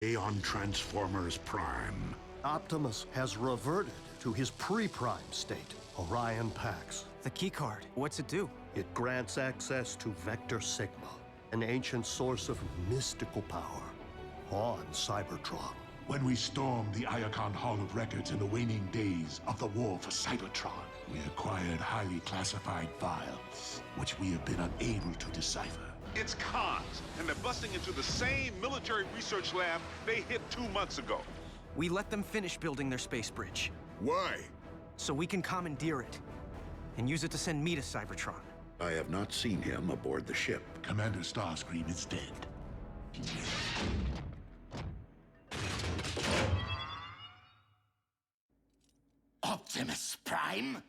Aeon Transformers Prime. Optimus has reverted to his pre-prime state, Orion Pax. The keycard, what's it do? It grants access to Vector Sigma, an ancient source of mystical power on Cybertron. When we stormed the Iacon Hall of Records in the waning days of the war for Cybertron, we acquired highly classified files, which we have been unable to decipher. It's cons, and they're busting into the same military research lab they hit 2 months ago. We let them finish building their space bridge, Why? so we can commandeer it and use it to send me to Cybertron. I have not seen him aboard the ship. Commander Starscream is dead. Optimus Prime?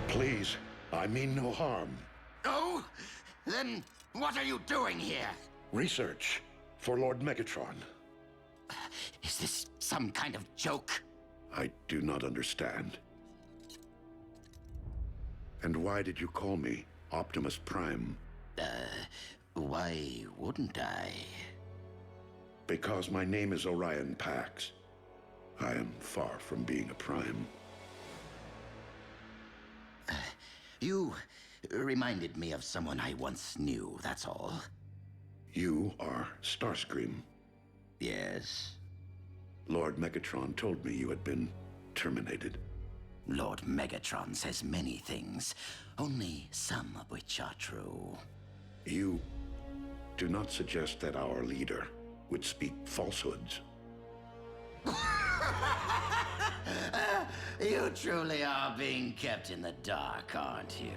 Please, I mean no harm. Oh? Then what are you doing here? Research for Lord Megatron. Is this some kind of joke? I do not understand. And why did you call me Optimus Prime? Why wouldn't I? Because my name is Orion Pax. I am far from being a Prime. You reminded me of someone I once knew, that's all. You are Starscream. Yes. Lord Megatron told me you had been terminated. Lord Megatron says many things, only some of which are true. You do not suggest that our leader would speak falsehoods. You truly are being kept in the dark, aren't you?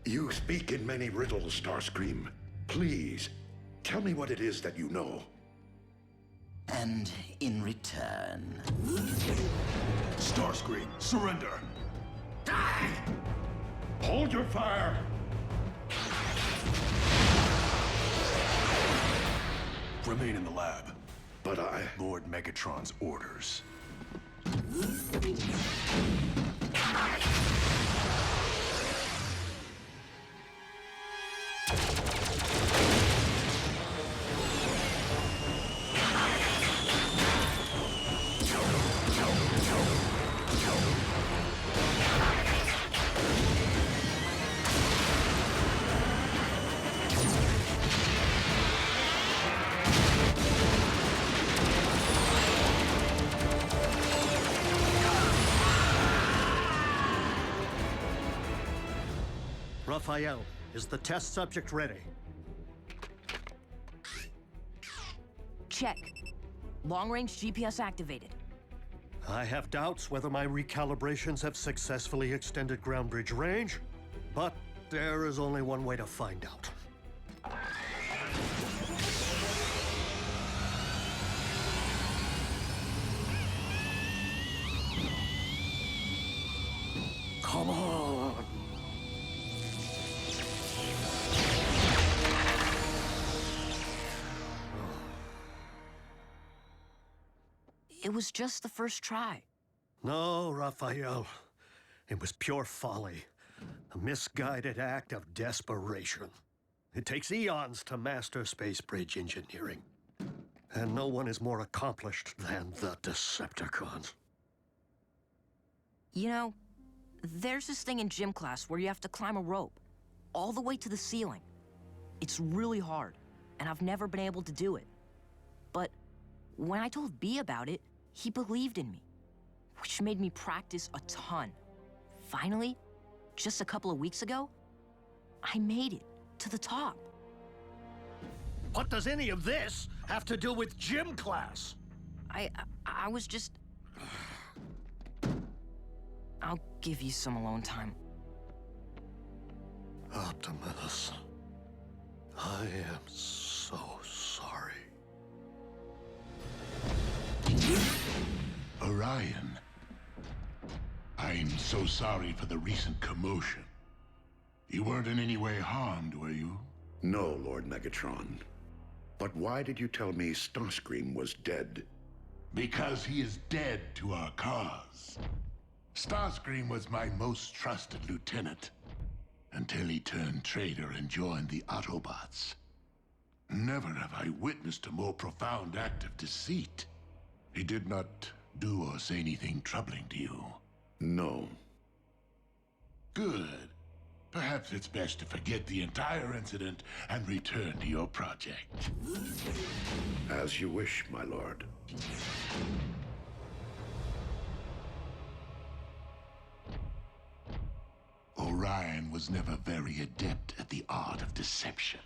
You speak in many riddles, Starscream. Please, tell me what it is that you know. And in return... Starscream, surrender! Die! Hold your fire! Remain in the lab. But I... Lord Megatron's orders. Raphael, is the test subject ready? Check. Long-range GPS activated. I have doubts whether my recalibrations have successfully extended ground bridge range, but there is only one way to find out. Come on! It was just the first try. No, Raphael. It was pure folly. A misguided act of desperation. It takes eons to master space bridge engineering. And no one is more accomplished than the Decepticons. You know, there's this thing in gym class where you have to climb a rope all the way to the ceiling. It's really hard, and I've never been able to do it. But when I told B about it, he believed in me, which made me practice a ton. Finally, just a couple of weeks ago, I made it to the top. What does any of this have to do with gym class? I was just... I'll give you some alone time. Optimus, I am so sorry. Orion. I'm so sorry for the recent commotion. You weren't in any way harmed, were you? No, Lord Megatron. But why did you tell me Starscream was dead? Because he is dead to our cause. Starscream was my most trusted lieutenant, until he turned traitor and joined the Autobots. Never have I witnessed a more profound act of deceit. He did not do or say anything troubling to you. No. Good. Perhaps it's best to forget the entire incident and return to your project. As you wish, my lord. Orion was never very adept at the art of deception.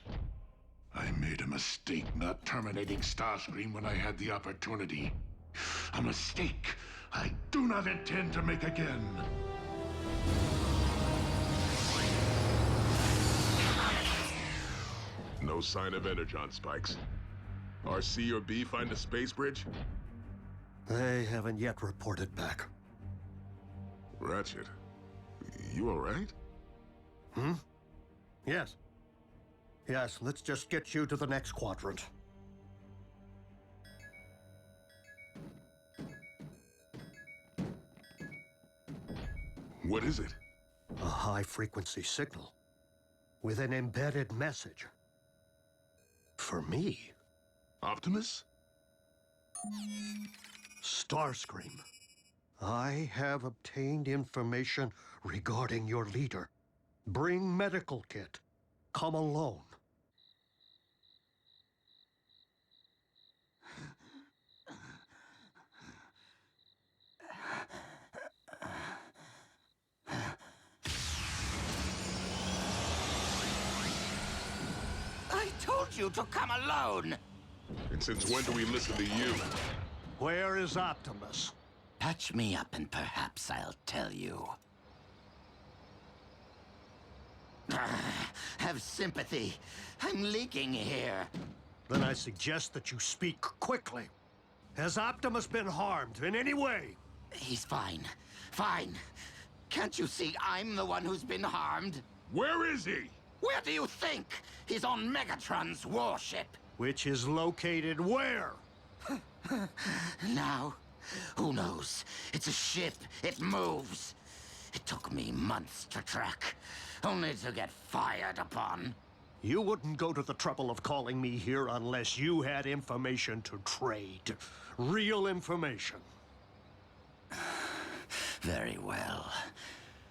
I made a mistake not terminating Starscream when I had the opportunity. A mistake I do not intend to make again. No sign of Energon spikes. RC or B find a space bridge? They haven't yet reported back. Ratchet, you all right? Yes. Yes, let's just get you to the next quadrant. What is it? A high-frequency signal with an embedded message. For me. Optimus? Starscream. I have obtained information regarding your leader. Bring medical kit. Come alone. I told you to come alone! And since when do we listen to you? Where is Optimus? Patch me up and perhaps I'll tell you. Have sympathy. I'm leaking here. Then I suggest that you speak quickly. Has Optimus been harmed in any way? He's fine. Fine. Can't you see I'm the one who's been harmed? Where is he? Where do you think? He's on Megatron's warship. Which is located where? Now, who knows? It's a ship. It moves. It took me months to track, only to get fired upon. You wouldn't go to the trouble of calling me here unless you had information to trade. Real information. Very well.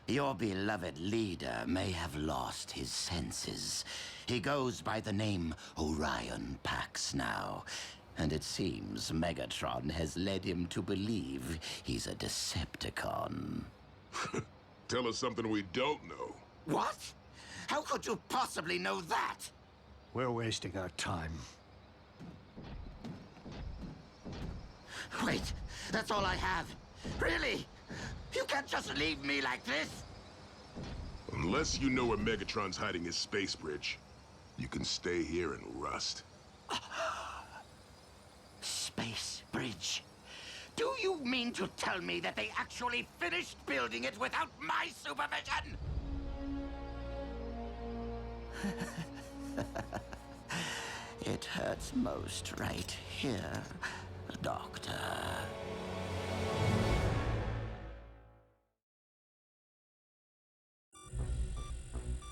Your beloved leader may have lost his senses. He goes by the name Orion Pax now, and it seems Megatron has led him to believe he's a Decepticon. Tell us something we don't know. What? How could you possibly know that? We're wasting our time. Wait, that's all I have. Really? You can't just leave me like this. Unless you know where Megatron's hiding his space bridge, you can stay here and rust. Space bridge. Do you mean to tell me that they actually finished building it without my supervision? It hurts most right here, Doctor.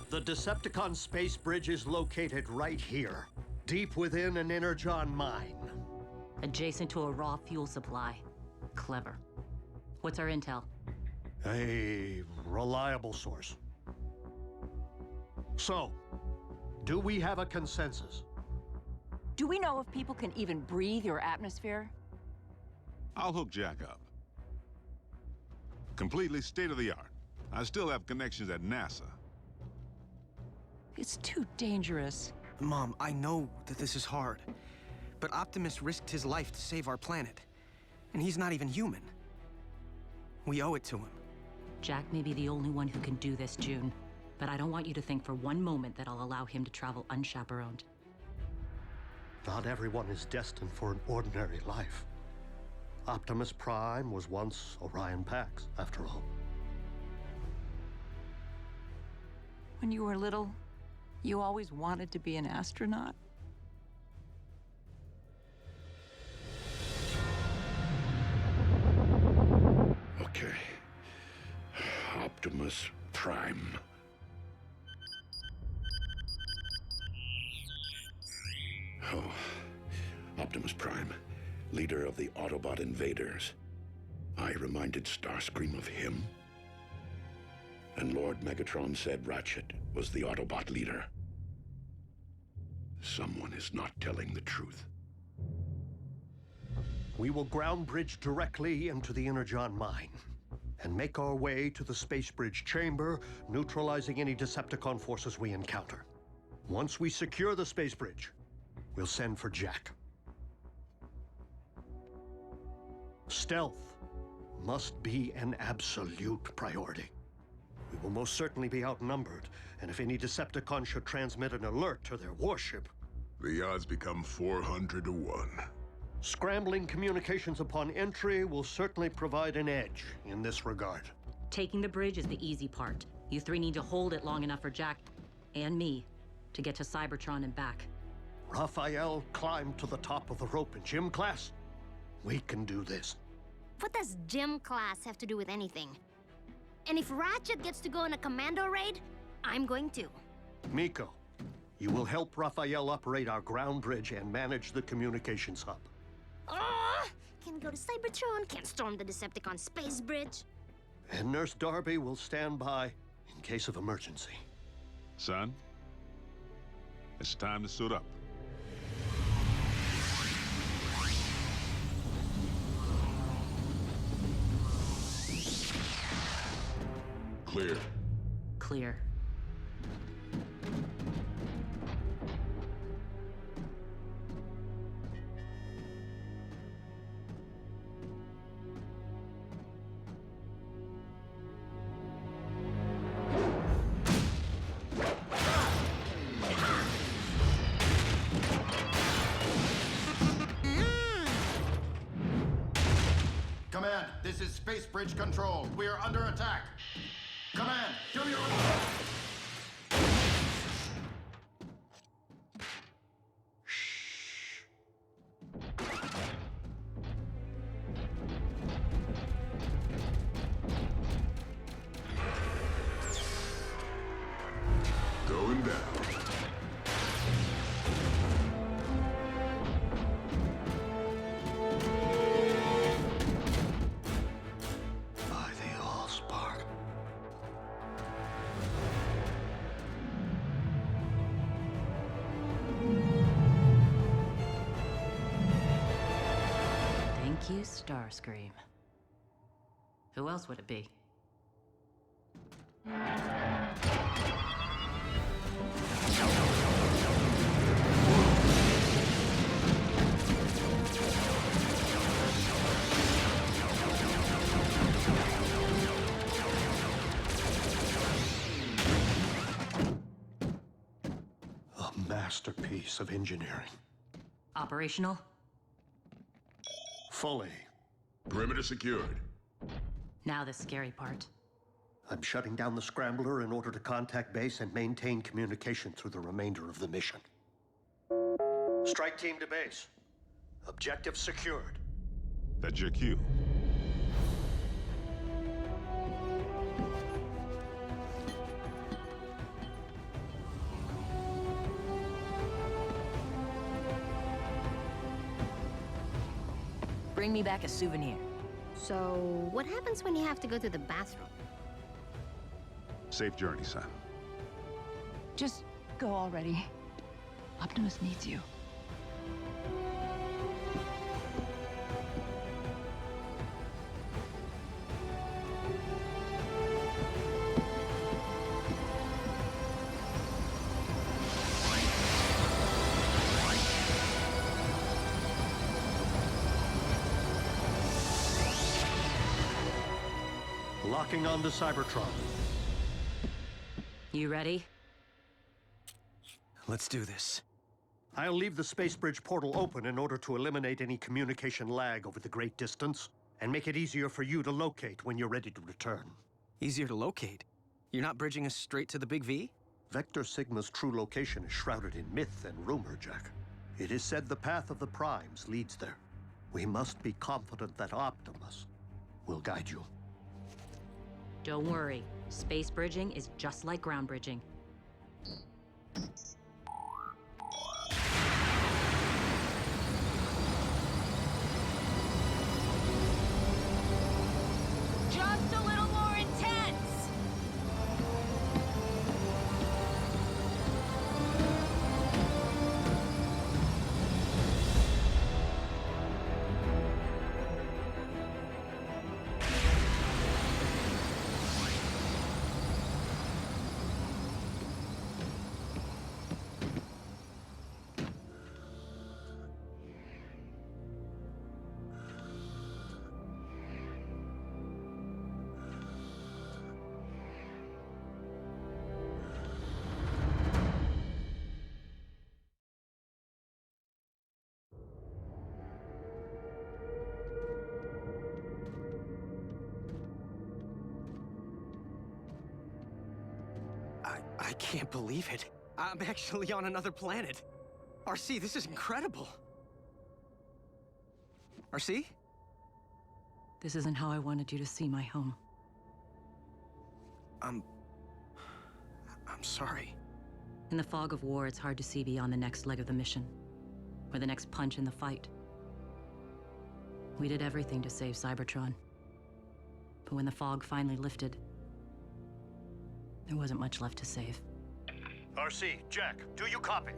The Decepticon space bridge is located right here, deep within an Energon mine. Adjacent to a raw fuel supply. Clever. What's our intel? A reliable source. So, do we have a consensus? Do we know if people can even breathe your atmosphere? I'll hook Jack up. Completely state-of-the-art. I still have connections at NASA. It's too dangerous. Mom, I know that this is hard, but Optimus risked his life to save our planet, and he's not even human. We owe it to him. Jack may be the only one who can do this, June. But I don't want you to think for one moment that I'll allow him to travel unchaperoned. Not everyone is destined for an ordinary life. Optimus Prime was once Orion Pax, after all. When you were little, you always wanted to be an astronaut? Okay. Optimus Prime. Oh, Optimus Prime, leader of the Autobot invaders. I reminded Starscream of him. And Lord Megatron said Ratchet was the Autobot leader. Someone is not telling the truth. We will ground bridge directly into the Energon mine and make our way to the space bridge chamber, neutralizing any Decepticon forces we encounter. Once we secure the space bridge, we'll send for Jack. Stealth must be an absolute priority. We will most certainly be outnumbered, and if any Decepticon should transmit an alert to their warship... The odds become 400 to 1. Scrambling communications upon entry will certainly provide an edge in this regard. Taking the bridge is the easy part. You three need to hold it long enough for Jack and me to get to Cybertron and back. Raphael climbed to the top of the rope in gym class. We can do this. What does gym class have to do with anything? And if Ratchet gets to go on a commando raid, I'm going to. Miko, you will help Raphael operate our ground bridge and manage the communications hub. Can't go to Cybertron, can't storm the Decepticon space bridge. And Nurse Darby will stand by in case of emergency. Son, it's time to suit up. Clear. Clear. Command, this is Space Bridge Control. We are under attack. Command, do your... Going down. By the Allspark. Thank you, Starscream. Who else would it be? A masterpiece of engineering. Operational? Fully. Perimeter secured. Now the scary part. I'm shutting down the scrambler in order to contact base and maintain communication through the remainder of the mission. Strike team to base. Objective secured. That's your cue. Bring me back a souvenir. So, what happens when you have to go to the bathroom? Safe journey, son. Just go already. Optimus needs you. Locking onto Cybertron. You ready? Let's do this. I'll leave the space bridge portal open in order to eliminate any communication lag over the great distance, and make it easier for you to locate when you're ready to return. Easier to locate? You're not bridging us straight to the Big V? Vector Sigma's true location is shrouded in myth and rumor, Jack. It is said the path of the Primes leads there. We must be confident that Optimus will guide you. Don't worry. Space bridging is just like ground bridging. Just a little more intense! I can't believe it. I'm actually on another planet. RC, this is incredible. RC? This isn't how I wanted you to see my home. I'm sorry. In the fog of war, it's hard to see beyond the next leg of the mission, or the next punch in the fight. We did everything to save Cybertron. But when the fog finally lifted, there wasn't much left to save. RC, Jack, do you copy?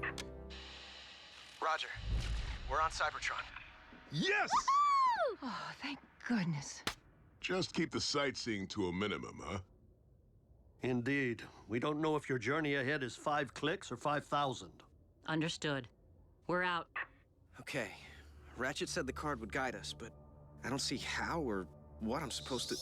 Roger. We're on Cybertron. Yes! Oh, thank goodness. Just keep the sightseeing to a minimum, huh? Indeed. We don't know if your journey ahead is 5 clicks or 5,000. Understood. We're out. Okay. Ratchet said the card would guide us, but I don't see how or what I'm supposed to...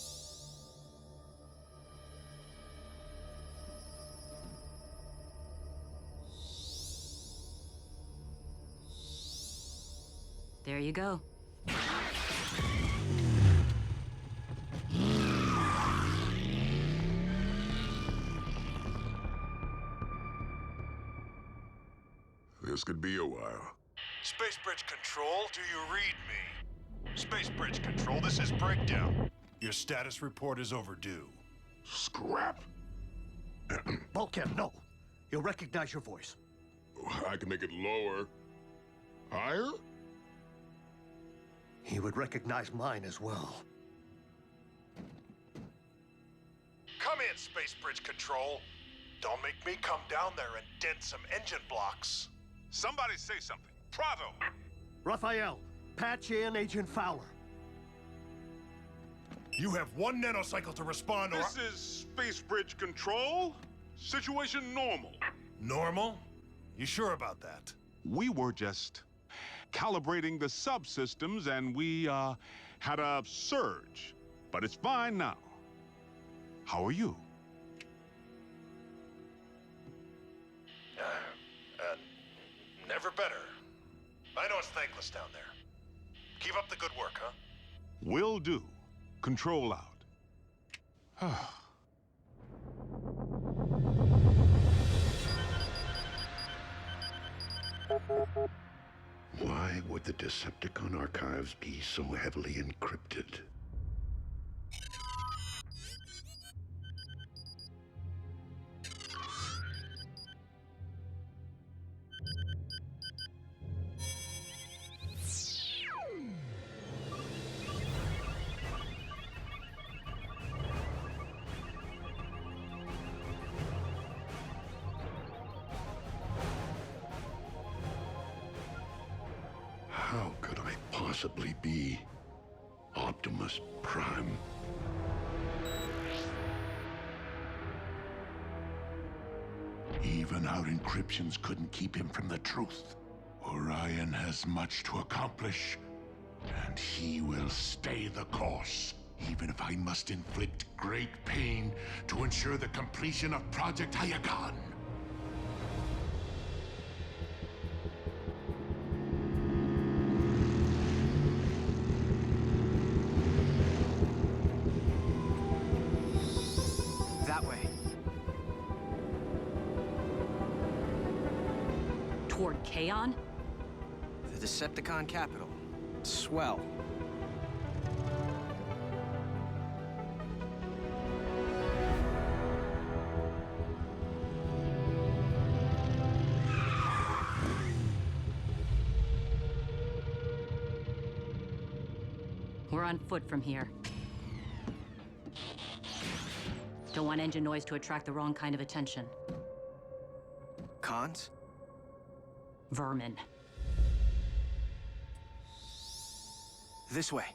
There you go. This could be a while. Space Bridge Control, do you read me? Space Bridge Control, this is Breakdown. Your status report is overdue. Scrap. Bulkhead, no. He'll recognize your voice. I can make it lower. Higher? He would recognize mine as well. Come in, Space Bridge Control. Don't make me come down there and dent some engine blocks. Somebody say something. Pronto! Raphael, patch in Agent Fowler. You have 1 nanocycle to respond or... This is Space Bridge Control. Situation normal. Normal? You sure about that? We were just calibrating the subsystems and we, had a surge. But it's fine now. How are you? Never better. I know it's thankless down there. Keep up the good work, huh? Will do. Control out. Why would the Decepticon archives be so heavily encrypted? How could I possibly be Optimus Prime? Even our encryptions couldn't keep him from the truth. Orion has much to accomplish, and he will stay the course. even if I must inflict great pain to ensure the completion of Project Hayagan. That way. Toward Kaon? The Decepticon capital. Swell. We're on foot from here. Don't want engine noise to attract the wrong kind of attention. Cons? Vermin. This way.